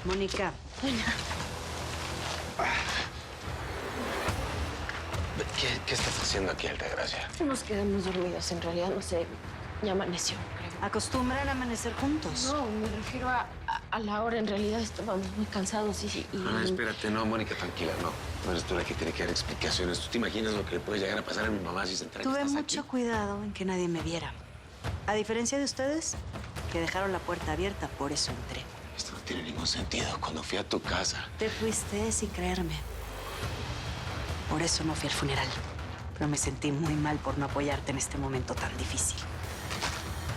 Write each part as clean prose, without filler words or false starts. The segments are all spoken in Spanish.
Mónica. Doña. ¿Qué estás haciendo aquí, Altagracia? Nos quedamos dormidos, en realidad, no sé. Ya amaneció, creo. ¿Acostumbran a amanecer juntos? No, me refiero a la hora. En realidad estábamos muy cansados y... No, espérate, no, Mónica, tranquila, no. No eres tú la que tiene que dar explicaciones. ¿Tú te imaginas lo que le puede llegar a pasar a mi mamá si se entera que Tuve estás mucho aquí? cuidado en que nadie me viera. A diferencia de ustedes, que dejaron la puerta abierta, por eso entré. Esto no tiene ningún sentido. Cuando fui a tu casa... Te fuiste sin creerme. Por eso no fui al funeral. Pero me sentí muy mal por no apoyarte en este momento tan difícil.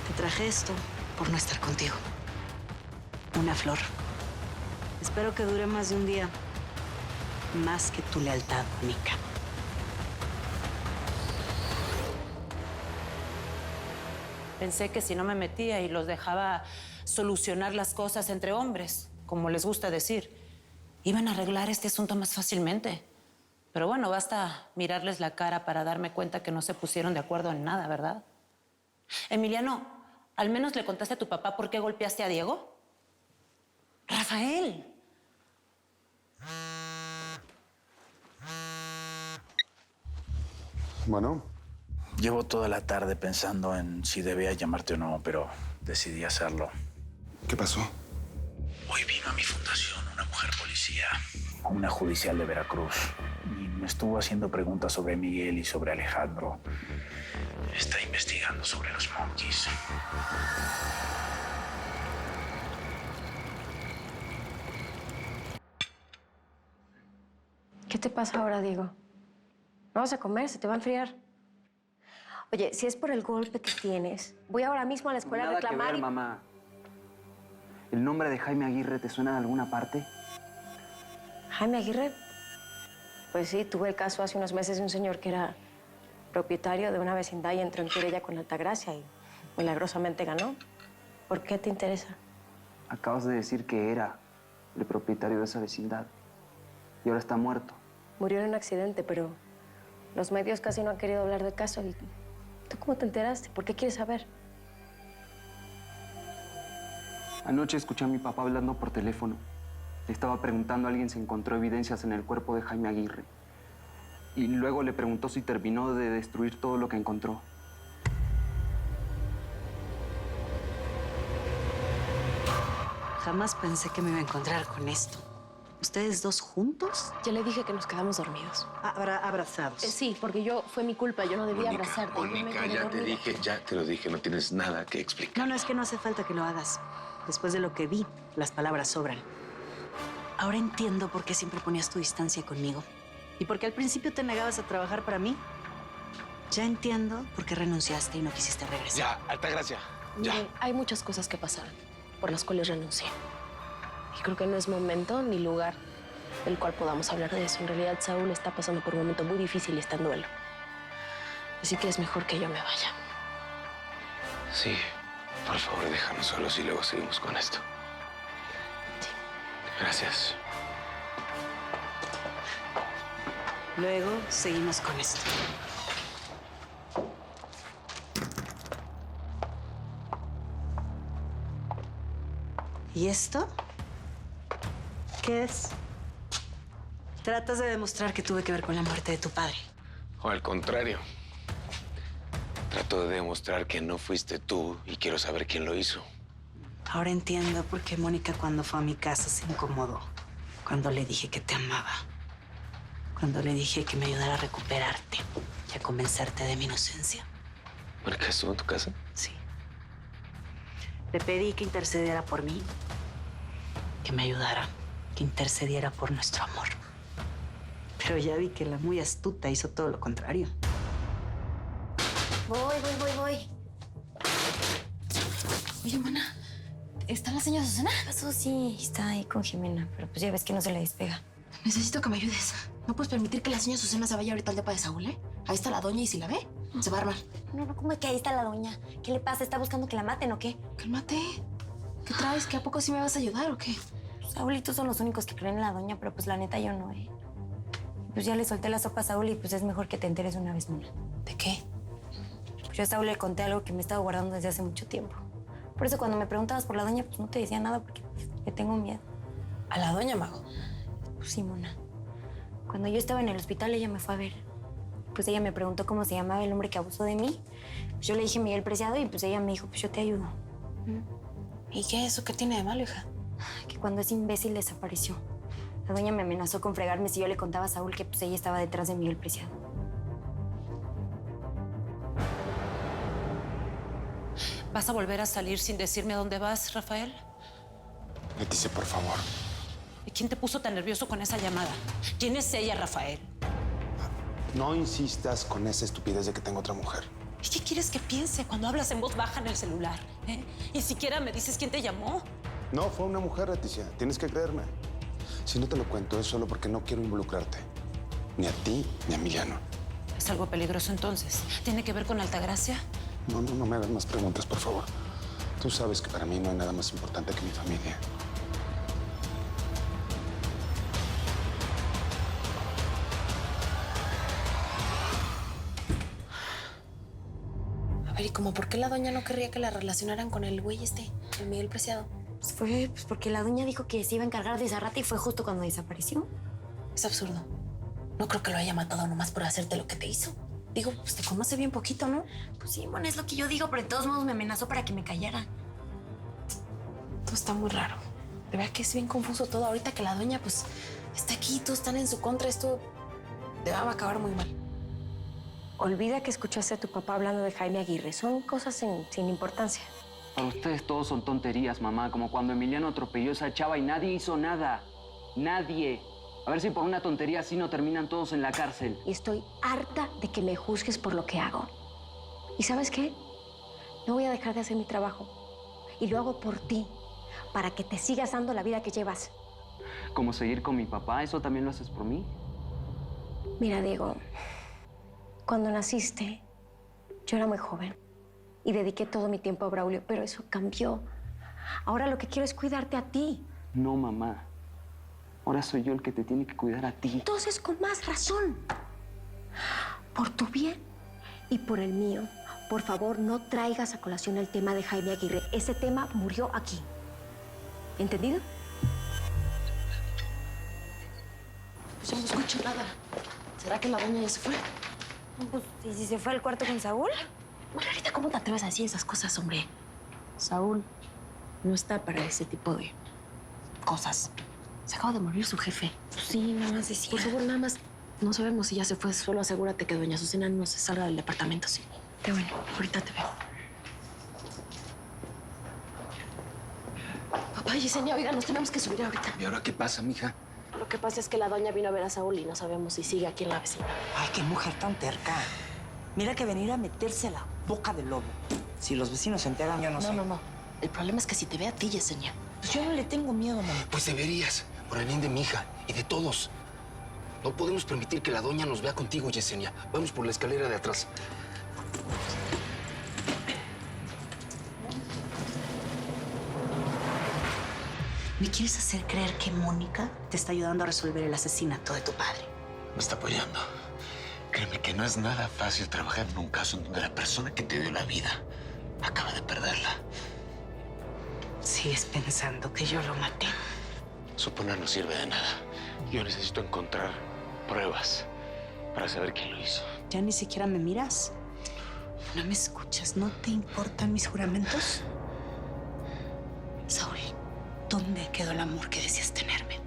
Te traje esto por no estar contigo. Una flor. Espero que dure más de un día. Más que tu lealtad, Mónica. Pensé que si no me metía y los dejaba solucionar las cosas entre hombres, como les gusta decir, iban a arreglar este asunto más fácilmente. Pero bueno, basta mirarles la cara para darme cuenta que no se pusieron de acuerdo en nada, ¿verdad? Emiliano, ¿al menos le contaste a tu papá por qué golpeaste a Diego? ¡Rafael! Bueno. Llevo toda la tarde pensando en si debía llamarte o no, pero decidí hacerlo. ¿Qué pasó? Hoy vino a mi fundación una mujer policía, una judicial de Veracruz, y me estuvo haciendo preguntas sobre Miguel y sobre Alejandro. Está investigando sobre los Monkeys. ¿Qué te pasa ahora, Diego? No vas a comer, se te va a enfriar. Oye, si es por el golpe que tienes, voy ahora mismo a la escuela a Nada que reclamar ver, mamá. ¿El nombre de Jaime Aguirre te suena de alguna parte? ¿Jaime Aguirre? Pues sí, tuve el caso hace unos meses de un señor que era propietario de una vecindad y entró en querella con Altagracia y milagrosamente ganó. ¿Por qué te interesa? Acabas de decir que era el propietario de esa vecindad y ahora está muerto. Murió en un accidente, pero los medios casi no han querido hablar del caso. ¿Y tú cómo te enteraste? ¿Por qué quieres saber? Anoche escuché a mi papá hablando por teléfono. Le estaba preguntando a alguien si encontró evidencias en el cuerpo de Jaime Aguirre. Y luego le preguntó si terminó de destruir todo lo que encontró. Jamás pensé que me iba a encontrar con esto. ¿Ustedes dos juntos? Ya le dije que nos quedamos dormidos. Abrazados. Sí, porque fue mi culpa. Yo no debía Mónica, abrazarte. Yo me Mónica, quedé ya te dormida. dije, ya te lo dije. No tienes nada que explicar. No, es que no hace falta que lo hagas. Después de lo que vi, las palabras sobran. Ahora entiendo por qué siempre ponías tu distancia conmigo. Y por qué al principio te negabas a trabajar para mí. Ya entiendo por qué renunciaste y no quisiste regresar. Ya, Altagracia, ya. Miren, hay muchas cosas que pasaron por las cuales renuncié. Y creo que no es momento ni lugar del cual podamos hablar de eso. En realidad, Saúl está pasando por un momento muy difícil y está en duelo. Así que es mejor que yo me vaya. Sí, por favor, déjanos solos y luego seguimos con esto. Sí. Gracias. Luego seguimos con esto. ¿Y esto? ¿Qué es? Tratas de demostrar que tuve que ver con la muerte de tu padre. O al contrario. Trato de demostrar que no fuiste tú y quiero saber quién lo hizo. Ahora entiendo por qué Mónica cuando fue a mi casa se incomodó. Cuando le dije que te amaba. Cuando le dije que me ayudara a recuperarte y a convencerte de mi inocencia. ¿Mónica estuvo en tu casa? Sí. Le pedí que intercediera por mí, que me ayudara, que intercediera por nuestro amor. Pero ya vi que la muy astuta hizo todo lo contrario. Voy. Oye, mana, ¿está la señora Susana? ¿Qué pasó? Sí, está ahí con Jimena, pero pues ya ves que no se le despega. Necesito que me ayudes. No puedes permitir que la señora Susana se vaya ahorita al depa de Saúl, ¿eh? Ahí está la doña y si la ve, se va a armar. No, ¿cómo es que ahí está la doña? ¿Qué le pasa? ¿Está buscando que la maten o qué? Cálmate. ¿Qué traes? ¿Que a poco sí me vas a ayudar o qué? Saúl y tú son los únicos que creen en la doña, pero pues la neta yo no, ¿eh? Pues ya le solté la sopa a Saúl y pues es mejor que te enteres una vez, Mona. ¿De qué? Pues yo a Saúl le conté algo que me he estado guardando desde hace mucho tiempo. Por eso cuando me preguntabas por la doña, pues no te decía nada porque pues, le tengo miedo. ¿A la doña Mago? Pues sí, mona. Cuando yo estaba en el hospital, ella me fue a ver. Pues ella me preguntó cómo se llamaba el hombre que abusó de mí. Pues yo le dije Miguel Preciado y pues ella me dijo, pues yo te ayudo. ¿Y qué? ¿Eso qué tiene de malo, hija? Que cuando ese imbécil desapareció, la doña me amenazó con fregarme si yo le contaba a Saúl que pues ella estaba detrás de Miguel Preciado. ¿Vas a volver a salir sin decirme a dónde vas, Rafael? Leticia, por favor. ¿Y quién te puso tan nervioso con esa llamada? ¿Quién es ella, Rafael? No insistas con esa estupidez de que tengo otra mujer. ¿Y qué quieres que piense cuando hablas en voz baja en el celular? Ni siquiera me dices quién te llamó. No, fue una mujer, Leticia. Tienes que creerme. Si no te lo cuento es solo porque no quiero involucrarte. Ni a ti, ni a Emiliano. ¿Es algo peligroso entonces? ¿Tiene que ver con Altagracia? No me hagas más preguntas, por favor. Tú sabes que para mí no hay nada más importante que mi familia. A ver, ¿y como por qué la doña no querría que la relacionaran con el güey el Miguel Preciado? Pues fue porque la doña dijo que se iba a encargar de esa rata y fue justo cuando desapareció. Es absurdo. No creo que lo haya matado nomás por hacerte lo que te hizo. Digo, pues te conoce bien poquito, ¿no? Pues sí, bueno, es lo que yo digo, pero de todos modos me amenazó para que me callara. Todo está muy raro. De verdad que es bien confuso todo. Ahorita que la doña, pues, está aquí, todos están en su contra. Esto va a acabar muy mal. Olvida que escuchaste a tu papá hablando de Jaime Aguirre. Son cosas sin importancia. Para ustedes todos son tonterías, mamá. Como cuando Emiliano atropelló a esa chava y nadie hizo nada. Nadie. A ver si por una tontería así no terminan todos en la cárcel. Y estoy harta de que me juzgues por lo que hago. ¿Y sabes qué? No voy a dejar de hacer mi trabajo. Y lo hago por ti, para que te sigas dando la vida que llevas. Como seguir con mi papá, ¿eso también lo haces por mí? Mira, Diego, cuando naciste, yo era muy joven y dediqué todo mi tiempo a Braulio, pero eso cambió. Ahora lo que quiero es cuidarte a ti. No, mamá. Ahora soy yo el que te tiene que cuidar a ti. Entonces, con más razón. Por tu bien y por el mío, por favor, no traigas a colación el tema de Jaime Aguirre. Ese tema murió aquí. ¿Entendido? Pues yo no escucho nada. ¿Será que la doña ya se fue? Pues, ¿y si se fue al cuarto con Saúl? Margarita, ¿cómo te atreves a decir esas cosas, hombre? Saúl no está para ese tipo de cosas. Se acaba de morir su jefe. Sí, nada más decía. Por favor, nada más. No sabemos si ya se fue. Solo asegúrate que doña Azucena no se salga del departamento, sí. Qué bueno. Ahorita te veo. Papá y Yesenia, oiga, nos tenemos que subir ahorita. ¿Y ahora qué pasa, mija? Lo que pasa es que la doña vino a ver a Saúl y no sabemos si sigue aquí en la vecina. Ay, qué mujer tan terca. Mira que venir a meterse a la boca del lobo. Si los vecinos se enteran, yo no sé. No. El problema es que si te ve a ti, Yesenia. Pues yo no le tengo miedo, mamá. Pues deberías, por el bien de mi hija y de todos. No podemos permitir que la doña nos vea contigo, Yesenia. Vamos por la escalera de atrás. ¿Me quieres hacer creer que Mónica te está ayudando a resolver el asesinato de tu padre? Me está apoyando. Créeme que no es nada fácil trabajar en un caso en donde la persona que te dio la vida acaba de perderla. Sigues pensando que yo lo maté. Suponer no sirve de nada. Yo necesito encontrar pruebas para saber quién lo hizo. ¿Ya ni siquiera me miras? ¿No me escuchas? ¿No te importan mis juramentos? Saúl, ¿dónde quedó el amor que decías tenerme?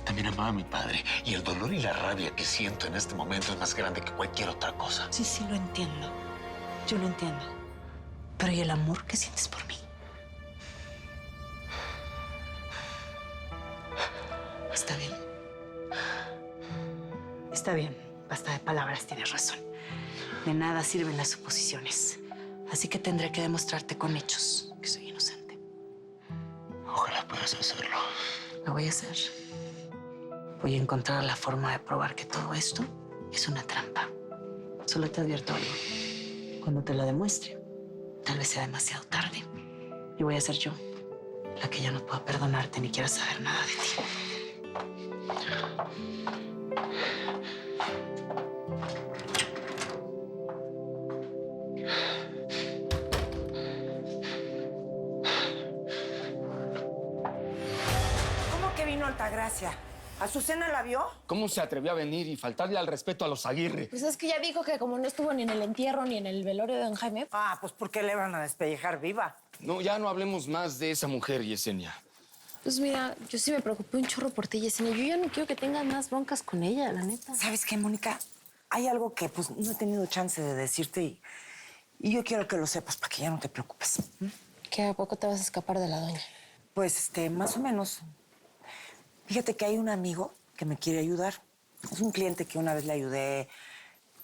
También amaba a mi padre y el dolor y la rabia que siento en este momento es más grande que cualquier otra cosa. Sí, lo entiendo. Yo lo entiendo. Pero ¿y el amor que sientes por mí? Está bien. Está bien. Basta de palabras, tienes razón. De nada sirven las suposiciones. Así que tendré que demostrarte con hechos que soy inocente. Ojalá puedas hacerlo. Lo voy a hacer. Voy a encontrar la forma de probar que todo esto es una trampa. Solo te advierto algo. Cuando te lo demuestre, tal vez sea demasiado tarde. Y voy a ser yo la que ya no pueda perdonarte ni quiera saber nada de ti. vino Altagracia. ¿Azucena la vio? ¿Cómo se atrevió a venir y faltarle al respeto a los Aguirre? Pues es que ya dijo que como no estuvo ni en el entierro ni en el velorio de don Jaime. Ah, pues ¿por qué le van a despellejar viva? No, ya no hablemos más de esa mujer, Yesenia. Pues mira, yo sí me preocupé un chorro por ti, Yesenia. Yo ya no quiero que tengas más broncas con ella, la neta. ¿Sabes qué, Mónica? Hay algo que pues no he tenido chance de decirte y yo quiero que lo sepas para que ya no te preocupes. ¿Que a poco te vas a escapar de la doña? Pues, más o menos. Fíjate que hay un amigo que me quiere ayudar. Es un cliente que una vez le ayudé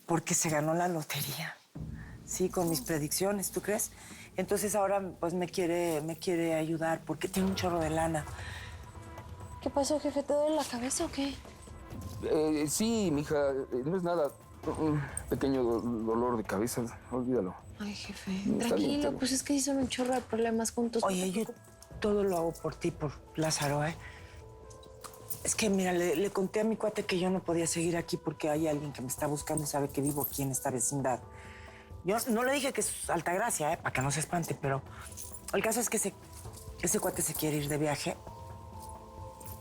porque se ganó la lotería. Sí, con mis predicciones, ¿tú crees? Entonces ahora pues me quiere ayudar porque tiene un chorro de lana. ¿Qué pasó, jefe? ¿Te duele la cabeza o qué? Sí, mija, no es nada. Un pequeño dolor de cabeza, olvídalo. Ay, jefe, Está bien, tranquilo, pues es que sí son un chorro de problemas juntos. Oye, yo todo lo hago por ti, por Lázaro, ¿eh? Es que, mira, le conté a mi cuate que yo no podía seguir aquí porque hay alguien que me está buscando y sabe que vivo aquí en esta vecindad. Yo no le dije que es Altagracia, para que no se espante, pero el caso es que ese cuate se quiere ir de viaje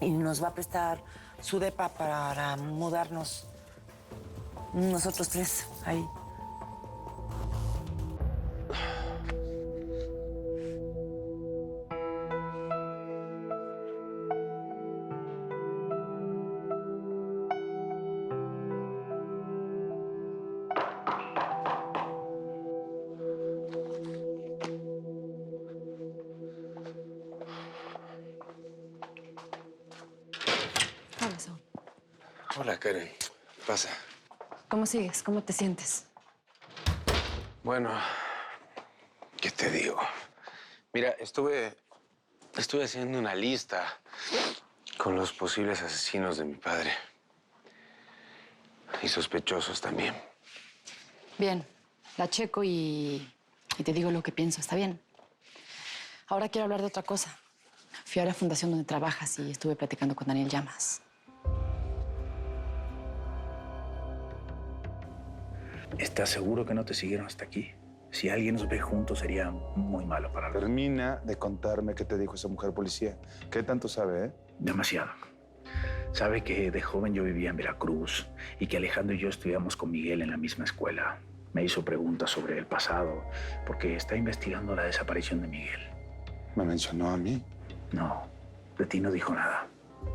y nos va a prestar su depa para mudarnos nosotros tres ahí. Hola, Saúl. Hola, Karen. Pasa. ¿Cómo sigues? ¿Cómo te sientes? Bueno, ¿qué te digo? Mira, estuve haciendo una lista con los posibles asesinos de mi padre. Y sospechosos también. Bien, la checo y te digo lo que pienso, ¿está bien? Ahora quiero hablar de otra cosa. Fui a la fundación donde trabajas y estuve platicando con Daniel Llamas. ¿Estás seguro que no te siguieron hasta aquí? Si alguien nos ve juntos sería muy malo para nosotros. Termina de contarme qué te dijo esa mujer policía. ¿Qué tanto sabe, eh? Demasiado. Sabe que de joven yo vivía en Veracruz y que Alejandro y yo estudiamos con Miguel en la misma escuela. Me hizo preguntas sobre el pasado porque está investigando la desaparición de Miguel. ¿Me mencionó a mí? No, de ti no dijo nada.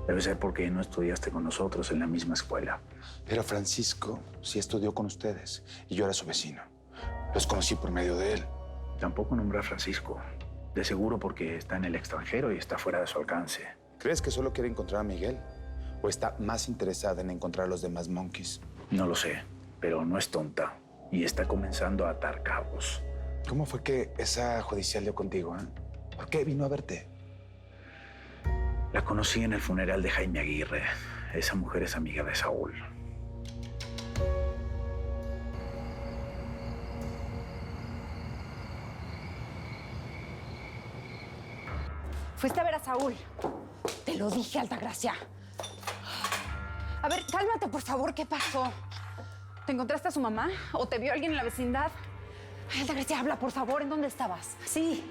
Debe ser porque no estudiaste con nosotros en la misma escuela. Pero Francisco sí estudió con ustedes y yo era su vecino. Los conocí por medio de él. Tampoco nombré a Francisco. De seguro porque está en el extranjero y está fuera de su alcance. ¿Crees que solo quiere encontrar a Miguel? ¿O está más interesada en encontrar a los demás monkeys? No lo sé, pero no es tonta. Y está comenzando a atar cabos. ¿Cómo fue que esa judicial dio contigo, eh? ¿Por qué vino a verte? La conocí en el funeral de Jaime Aguirre. Esa mujer es amiga de Saúl. Fuiste a ver a Saúl. Te lo dije, Altagracia. A ver, cálmate, por favor. ¿Qué pasó? ¿Te encontraste a su mamá? ¿O te vio alguien en la vecindad? Ay, Altagracia, habla, por favor. ¿En dónde estabas? Sí,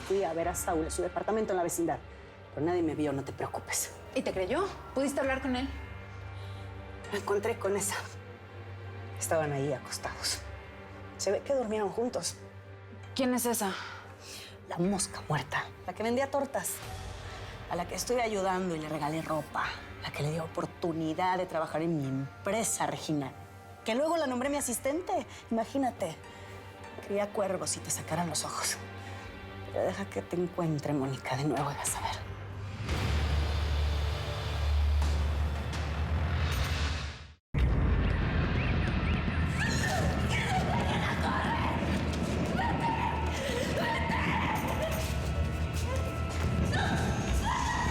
fui a ver a Saúl en su departamento en la vecindad. Pero nadie me vio, no te preocupes. ¿Y te creyó? ¿Pudiste hablar con él? Me encontré con esa. Estaban ahí acostados. Se ve que durmieron juntos. ¿Quién es esa? La mosca muerta, la que vendía tortas, a la que estoy ayudando y le regalé ropa, la que le dio oportunidad de trabajar en mi empresa, Regina, que luego la nombré mi asistente. Imagínate, cría cuervos y te sacaran los ojos. Pero deja que te encuentre, Mónica, de nuevo, vas a ver.